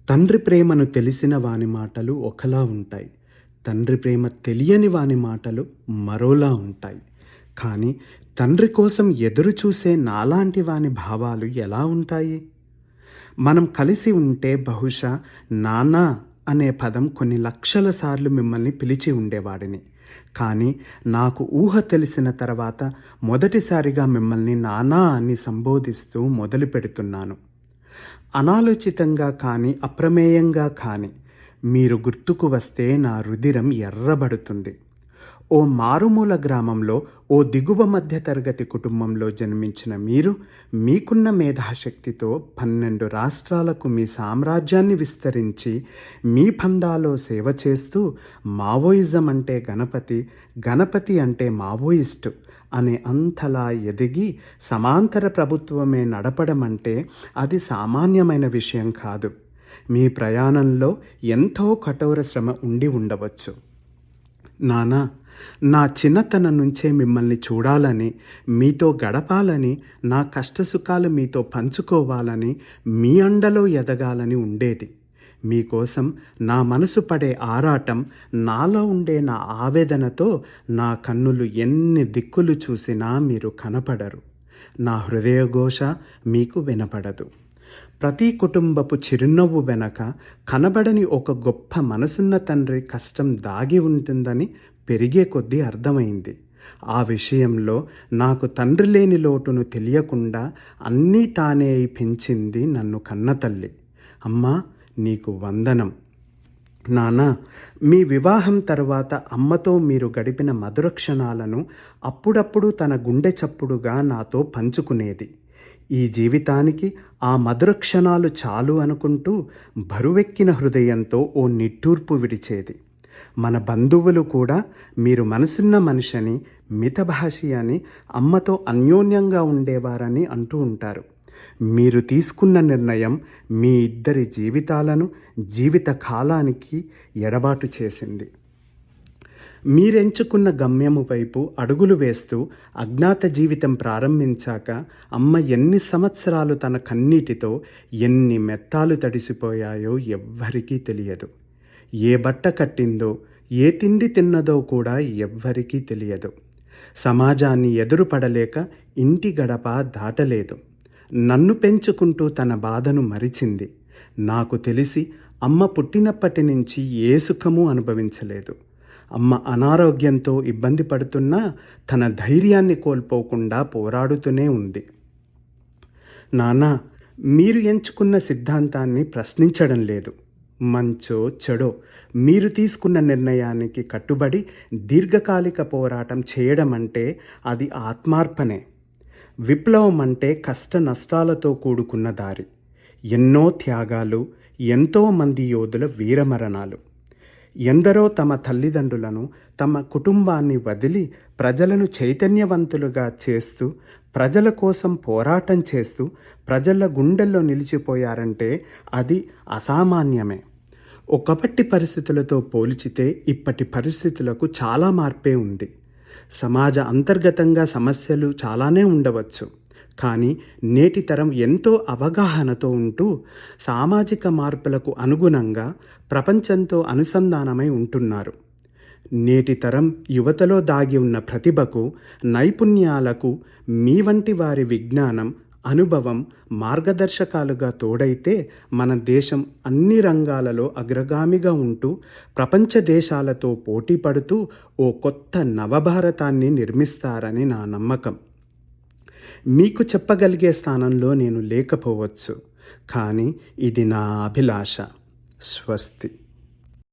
తండ్రి ప్రేమను తెలిసిన వాని మాటలు ఒకలా ఉంటాయి. తండ్రి ప్రేమ తెలియని వాని మాటలు మరోలా ఉంటాయి. కానీ తండ్రి కోసం ఎదురు చూసే నాలాంటి వాని భావాలు ఎలా ఉంటాయి? మనం కలిసి ఉంటే బహుశా నాన్న అనే పదం కొన్ని లక్షల సార్లు మిమ్మల్ని పిలిచి ఉండేవాడిని. కానీ నాకు ఊహ తెలిసిన తర్వాత మొదటిసారిగా మిమ్మల్ని నాన్నా అని సంబోధిస్తూ మొదలు పెడుతున్నాను. అనాలోచితంగా కానీ అప్రమేయంగా కానీ మీరు గుర్తుకు వస్తే నా రుధిరం ఎర్రబడుతుంది. ఓ మారుమూల గ్రామంలో ఓ దిగువ మధ్య తరగతి కుటుంబంలో జన్మించిన మీరు మీకున్న మేధాశక్తితో 12 రాష్ట్రాలకు మీ సామ్రాజ్యాన్ని విస్తరించి మీ పందాలో సేవ చేస్తూ మావోయిజం అంటే గణపతి, గణపతి అంటే మావోయిస్టు అనే అంతలా ఎదిగి సమాంతర ప్రభుత్వమే నడపడం అంటే అది సామాన్యమైన విషయం కాదు. మీ ప్రయాణంలో ఎంతో కఠోర శ్రమ ఉండి ఉండవచ్చు. నానా, నా చిన్నతనం నుంచే మిమ్మల్ని చూడాలని, మీతో గడపాలని, నా కష్టసుఖాలు మీతో పంచుకోవాలని, మీ అండలో ఎదగాలని ఉండేది. మీకోసం నా మనసు పడే ఆరాటం, నాలో ఉండే నా ఆవేదనతో నా కన్నులు ఎన్ని దిక్కులు చూసినా మీరు కనపడరు. నా హృదయఘోష మీకు వినపడదు. ప్రతి కుటుంబపు చిరునవ్వు వెనక కనబడని ఒక గొప్ప మనసున్న తండ్రి కష్టం దాగి ఉంటుందని పెరిగే కొద్దీ అర్థమైంది. ఆ విషయంలో నాకు తండ్రి లేని లోటును తెలియకుండా అన్నీ తానే పెంచింది నన్ను కన్నతల్లి. అమ్మా, నీకు వందనం. నానా, మీ వివాహం తర్వాత అమ్మతో మీరు గడిపిన మధుర క్షణాలను అప్పుడప్పుడు తన గుండె చప్పుడుగా నాతో పంచుకునేది. ఈ జీవితానికి ఆ మధుర క్షణాలు చాలు అనుకుంటూ బరువెక్కిన హృదయంతో ఓ నిట్టూర్పు విడిచేది. మన బంధువులు కూడా మీరు మనసున్న మనిషిని, మితభాషి అని, అమ్మతో అన్యోన్యంగా ఉండేవారని అంటూ ఉంటారు. మీరు తీసుకున్న నిర్ణయం మీ ఇద్దరి జీవితాలను జీవిత కాలానికి ఎడబాటు చేసింది. మీరెంచుకున్న గమ్యము వైపు అడుగులు వేస్తూ అజ్ఞాత జీవితం ప్రారంభించాక అమ్మ ఎన్ని సంవత్సరాలు తన కన్నీటితో ఎన్ని మెత్తాలు తడిసిపోయాయో ఎవ్వరికీ తెలియదు. ఏ బట్ట కట్టిందో, ఏ తిండి తిన్నదో కూడా ఎవ్వరికీ తెలియదు. సమాజాన్ని ఎదురుపడలేక ఇంటి గడప దాటలేదు. నన్ను పెంచుకుంటూ తన బాధను మరిచింది. నాకు తెలిసి అమ్మ పుట్టినప్పటి నుంచి ఏ సుఖమూ అనుభవించలేదు. అమ్మ అనారోగ్యంతో ఇబ్బంది పడుతున్నా తన ధైర్యాన్ని కోల్పోకుండా పోరాడుతూనే ఉంది. నాన్నా, మీరు ఎంచుకున్న సిద్ధాంతాన్ని ప్రశ్నించడం లేదు. మంచో చెడో మీరు తీసుకున్న నిర్ణయానికి కట్టుబడి దీర్ఘకాలిక పోరాటం చేయడం అంటే అది ఆత్మార్పణే. విప్లవం అంటే కష్ట నష్టాలతో కూడుకున్న దారి, ఎన్నో త్యాగాలు, ఎంతోమంది యోధుల వీరమరణాలు. ఎందరో తమ తల్లిదండ్రులను, తమ కుటుంబాన్ని వదిలి ప్రజలను చైతన్యవంతులుగా చేస్తూ, ప్రజల కోసం పోరాటం చేస్తూ ప్రజల గుండెల్లో నిలిచిపోయారంటే అది అసామాన్యమే. ఒకప్పటి పరిస్థితులతో పోల్చితే ఇప్పటి పరిస్థితులకు చాలా మార్పే ఉంది. సమాజ అంతర్గతంగా సమస్యలు చాలానే ఉండవచ్చు. కానీ నేటి తరం ఎంతో అవగాహనతో ఉంటూ సామాజిక మార్పులకు అనుగుణంగా ప్రపంచంతో అనుసంధానమై ఉంటున్నారు. నేటి తరం యువతలో దాగి ఉన్న ప్రతిభకు, నైపుణ్యాలకు మీ వంటి వారి విజ్ఞానం, అనుభవం మార్గదర్శకాలుగా తోడైతే మన దేశం అన్ని రంగాలలో అగ్రగామిగా ఉంటూ ప్రపంచ దేశాలతో పోటీ పడుతూ ఓ కొత్త నవభారతాన్ని నిర్మిస్తారని నా నమ్మకం. మీకు చెప్పగలిగే స్థానంలో నేను లేకపోవచ్చు, కానీ ఇది నా అభిలాష. స్వస్తి.